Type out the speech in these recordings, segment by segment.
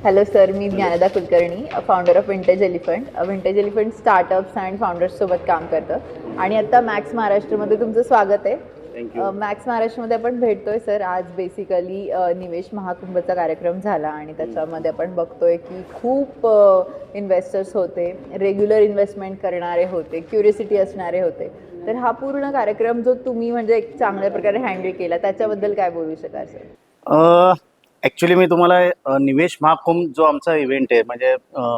Hello sir, मी hello. Dnyanada Kulkarni, founder of Vintage Elephant. Vintage Elephant startups and फाउंडर्ससोबत काम करतं आणि आत्ता मॅक्स महाराष्ट्रमध्ये तुमचं स्वागत आहे. थँक्यू. मॅक्स महाराष्ट्रमध्ये आपण भेटतोय सर. आज बेसिकली निवेश महाकुंभचा कार्यक्रम झाला आणि त्याच्यामध्ये आपण बघतोय की खूप इन्व्हेस्टर्स होते, रेग्युलर इन्व्हेस्टमेंट करणारे होते, क्युरियोसिटी असणारे होते. तर हा पूर्ण कार्यक्रम जो तुम्ही म्हणजे एक चांगल्या प्रकारे हँडल केला, त्याच्याबद्दल काय बोलू शकाल सर? ॲक्च्युली मी तुम्हाला निवेश महाकुंभ जो आमचा इव्हेंट आहे, म्हणजे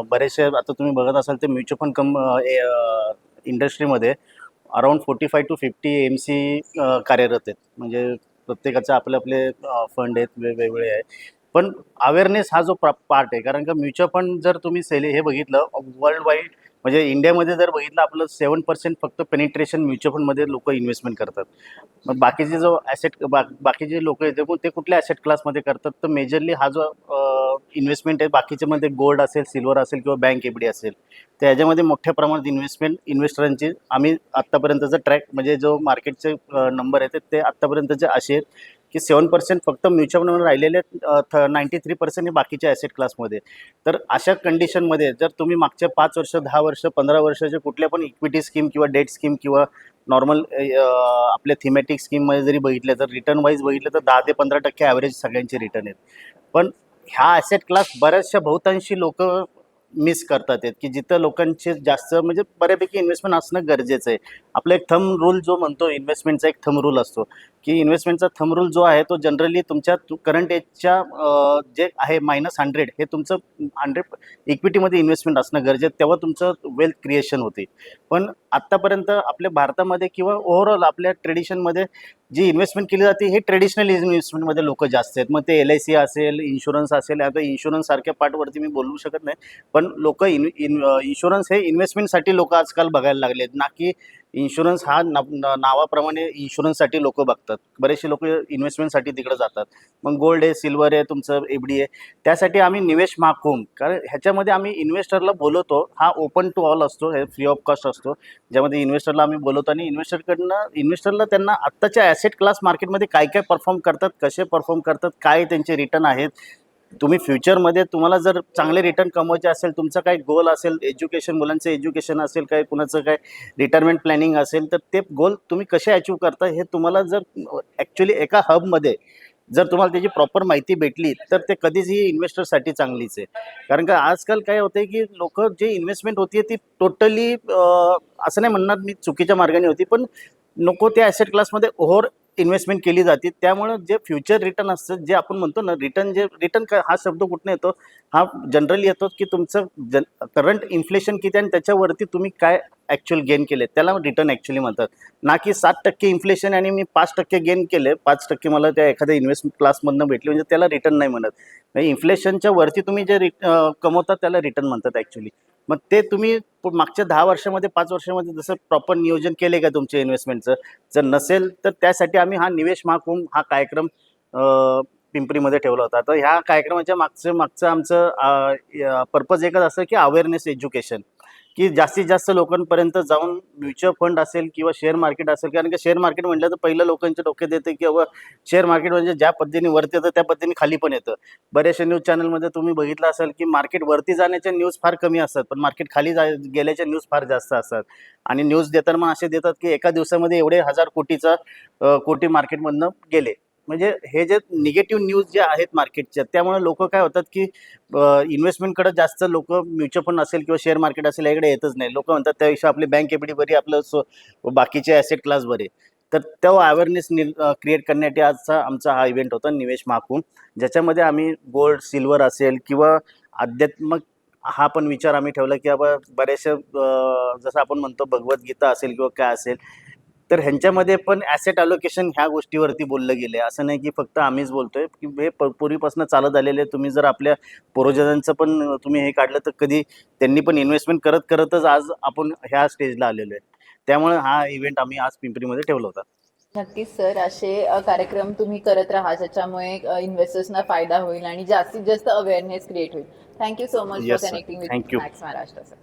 बरेचसे आता तुम्ही बघत असाल ते म्युच्युअल फंड इंडस्ट्रीमध्ये अराउंड 45 to 50 MC कार्यरत आहेत. म्हणजे प्रत्येकाचे आपले आपले फंड आहेत, वेगवेगळे आहे. पण अवेअरनेस हा जो पार्ट आहे, कारण का म्युच्युअल फंड जर तुम्ही हे बघितलं वर्ल्ड वाईड, म्हणजे इंडियामध्ये जर बघितलं आपलं 7% फक्त पेनिट्रेशन म्युच्युअल फंडमध्ये लोक इन्व्हेस्टमेंट करतात. मग बाकीचे जो बाकीचे लोक आहेत ते कुठल्या ॲसेट क्लासमध्ये करतात, तर मेजरली हा जो इन्व्हेस्टमेंट आहे बाकीच्यामध्ये गोल्ड असेल, सिल्वर असेल किंवा बँक एफडी असेल, तर ह्याच्यामध्ये मोठ्या प्रमाणात इन्व्हेस्टरांची आम्ही आत्तापर्यंतचा ट्रॅक, म्हणजे जो मार्केटचे नंबर आहेत ते आत्तापर्यंतचे असे आहेत की 7% फक्त म्युच्युअल फंडवर राहिलेले आहेत, 93% हे बाकीच्या ॲसेट क्लासमध्ये. तर अशा कंडिशनमध्ये जर तुम्ही मागच्या 5 वर्ष, 10 वर्ष, 15 वर्षाचे कुठल्या पण इक्विटी स्कीम किंवा डेट स्कीम किंवा नॉर्मल आपल्या थीमॅटिक स्कीममध्ये जरी बघितले, तर रिटर्न वाईज बघितलं तर 10 ते 15% ॲव्हरेज सगळ्यांचे रिटर्न आहेत. पण ह्या ॲसेट क्लास बऱ्याचशा बहुतांशी लोक मिस करतात आहेत, की जिथं लोकांचे जास्त म्हणजे बऱ्यापैकी इन्व्हेस्टमेंट असणं गरजेचं आहे. आपला एक थंब रूल जो म्हणतो, इन्व्हेस्टमेंटचा एक थंब रूल असतो, की इन्व्हेस्टमेंटचा थंब रूल जो आहे तो जनरली तुमच्या करंट एजच्या जे आहे -100 हे तुमचं 100 इक्विटीमध्ये इन्व्हेस्टमेंट असणं गरजेचं, तेव्हा तुमचं वेल्थ क्रिएशन होते. पण आत्तापर्यंत आपल्या भारतामध्ये किंवा ओव्हरऑल आपल्या ट्रेडिशनमध्ये जी इन्व्हेस्टमेंट केली जाते हे ट्रेडिशनल इन्व्हेस्टमेंटमध्ये लोक जास्त आहेत. मग ते LIC असेल, इन्शुरन्स असेल. आता इन्शुरन्स सारख्या पार्टवरती मी बोलू शकत नाही, पण लोक इन्शुरन्स हे इन्व्हेस्टमेंटसाठी लोक आजकाल बघायला लागले आहेत, ना की इन्शुरन्स हा नावाप्रमाणे इन्शुरन्ससाठी लोक बघतात. बरेचसे लोक इन्व्हेस्टमेंटसाठी तिकडे जातात. मग गोल्ड आहे, सिल्वर आहे, तुमचं FD आहे. त्यासाठी आम्ही निवेश महाकुंभ, कारण ह्याच्यामध्ये आम्ही इन्व्हेस्टरला बोलवतो. हा ओपन टू ऑल असतो, हे फ्री ऑफ कॉस्ट असतो, ज्यामध्ये इन्व्हेस्टरला आम्ही बोलवतो आणि इन्व्हेस्टरला त्यांना आत्ताच्या ॲसेट क्लास मार्केटमध्ये काय काय परफॉर्म करतात, कसे परफॉर्म करतात, काय त्यांचे रिटर्न आहेत. तुम्ही फ्युचरमध्ये तुम्हाला जर चांगले रिटर्न कमवायचे असेल, तुमचा काय गोल असेल, एज्युकेशन, मुलांचं एज्युकेशन असेल, काय कुणाचं काय रिटायरमेंट प्लॅनिंग असेल, तर ते गोल तुम्ही कसे अचीव करता हे तुम्हाला जर ॲक्च्युली एका हबमध्ये जर तुम्हाला त्याची प्रॉपर माहिती भेटली, तर ते कधीच ही इन्व्हेस्टरसाठी चांगलीच आहे. कारण का आजकाल काय होतंय की लोक जे इन्व्हेस्टमेंट होती ती टोटली, असं नाही म्हणणार मी चुकीच्या मार्गाने होती, पण नको त्या ॲसेट क्लासमध्ये ओव्हर इन्व्हेस्टमेंट केली जाते. त्यामुळं जे फ्युचर रिटर्न असतं, जे आपण म्हणतो ना रिटर्न हा शब्द कुठून येतो, हा जनरली येतो की तुमचं करंट इन्फ्लेशन किती आणि त्याच्यावरती तुम्ही काय ॲक्च्युअल गेन केले, त्याला रिटर्न ॲक्च्युअली म्हणतात. ना की 7% इन्फ्लेशन आणि मी 5% गेन केले, 5% मला त्या एखाद्या इन्व्हेस्टमेंट क्लासमधनं भेटले, म्हणजे त्याला रिटर्न नाही म्हणत. म्हणजे इन्फ्लेशनच्या वरती तुम्ही जे कमवतात त्याला रिटर्न म्हणतात ॲक्च्युली. मग ते तुम्ही मागच्या 10 वर्षामध्ये, 5 वर्षामध्ये जसं प्रॉपर नियोजन केले का तुमच्या इन्व्हेस्टमेंटचं? जर नसेल तर त्यासाठी आम्ही हा निवेश महाकुंभ हा कार्यक्रम पिंपरीमध्ये ठेवला होता. तर ह्या कार्यक्रमाच्या मागचं आमचं पर्पज एकच असं की अवेअरनेस एज्युकेशन, की जास्तीत जास्त लोकांपर्यंत जाऊन म्युच्युअल फंड असेल किंवा शेअर मार्केट असेल, कारण की शेअर मार्केट म्हटलं तर पहिलं लोकांच्या डोक्यात येतं की बाबा शेअर मार्केट म्हणजे ज्या पद्धतीने वरती येतं त्या पद्धतीने खाली पण येतं. बऱ्याचशा न्यूज चॅनलमध्ये तुम्ही बघितलं असेल की मार्केट वरती जाण्याच्या न्यूज फार कमी असतात, पण मार्केट खाली गेल्याच्या न्यूज फार जास्त असतात. आणि न्यूज देताना मग असे देतात की एका दिवसामध्ये एवढे 1000 कोटीचा कोटी मार्केटमधनं गेले. म्हणजे हे जे निगेटिव्ह न्यूज जे आहेत मार्केटच्या, त्यामुळे लोक काय होतात की इन्व्हेस्टमेंटकडे जास्त लोक म्युच्युअल फंड असेल किंवा शेअर मार्केट असेल याकडे येतच नाही. लोक म्हणतात त्यापेक्षा आपली बँक एफडी बरी, आपलं बाकीचे ॲसेट क्लास बरे. तर तो अवेअरनेस क्रिएट करण्यासाठी आजचा आमचा हा इव्हेंट होता निवेश महाकुंभ, ज्याच्यामध्ये आम्ही गोल्ड, सिल्वर असेल किंवा आध्यात्मिक हा पण विचार आम्ही ठेवला की बाबा बऱ्याचशा जसं आपण म्हणतो भगवद्गीता असेल किंवा काय असेल, तर ह्यांच्यामध्ये पण ॲसेट अलोकेशन ह्या गोष्टीवरती बोललं गेलं आहे. असं नाही की फक्त आम्हीच बोलतोय, की हे पूर्वीपासून चालत आलेले आहे. तुम्ही जर आपल्या पूर्वजांचं पण तुम्ही हे काढलं तर कधी त्यांनी पण इन्व्हेस्टमेंट करत करतच आज आपण ह्या स्टेजला आलेलो आहे. त्यामुळे हा इव्हेंट आम्ही आज पिंपरीमध्ये ठेवला होता. नक्कीच सर, असे कार्यक्रम तुम्ही करत राहा ज्याच्यामुळे इन्व्हेस्टर्सना फायदा होईल आणि जास्तीत जास्त अवेअरनेस क्रिएट होईल. Thank you so much for yes sir, connecting with thank you. Max Maharashtra sir.